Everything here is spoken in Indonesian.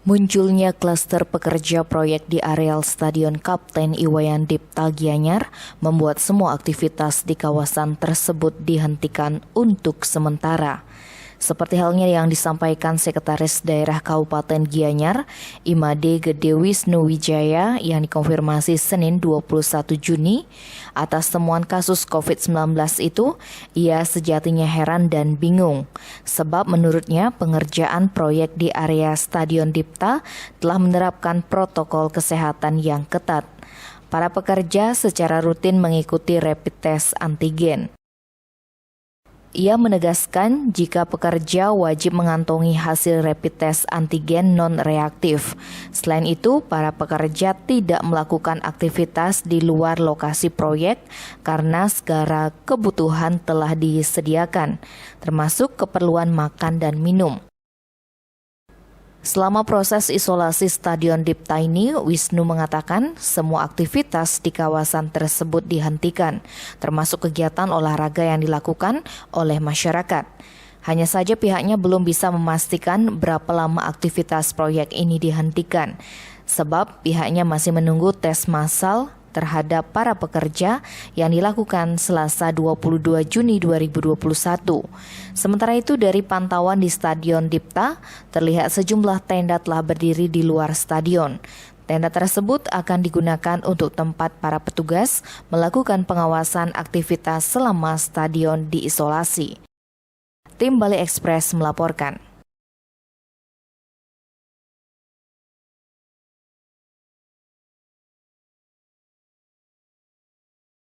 Munculnya klaster pekerja proyek di areal Stadion Kapten Iwayan Dipta Gianyar membuat semua aktivitas di kawasan tersebut dihentikan untuk sementara. Seperti halnya yang disampaikan Sekretaris Daerah Kabupaten Gianyar, Imade Gede Wisnu Wijaya yang dikonfirmasi Senin 21 Juni, atas temuan kasus COVID-19 itu, ia sejatinya heran dan bingung. Sebab menurutnya pengerjaan proyek di area Stadion Dipta telah menerapkan protokol kesehatan yang ketat. Para pekerja secara rutin mengikuti rapid test antigen. Ia menegaskan jika pekerja wajib mengantongi hasil rapid test antigen non-reaktif. Selain itu, para pekerja tidak melakukan aktivitas di luar lokasi proyek karena segala kebutuhan telah disediakan, termasuk keperluan makan dan minum. Selama proses isolasi Stadion Dipta ini, Wisnu mengatakan semua aktivitas di kawasan tersebut dihentikan, termasuk kegiatan olahraga yang dilakukan oleh masyarakat. Hanya saja pihaknya belum bisa memastikan berapa lama aktivitas proyek ini dihentikan, sebab pihaknya masih menunggu tes massal terhadap para pekerja yang dilakukan Selasa 22 Juni 2021. Sementara itu dari pantauan di Stadion Dipta, terlihat sejumlah tenda telah berdiri di luar stadion. Tenda tersebut akan digunakan untuk tempat para petugas melakukan pengawasan aktivitas selama stadion diisolasi. Tim Bali Express melaporkan.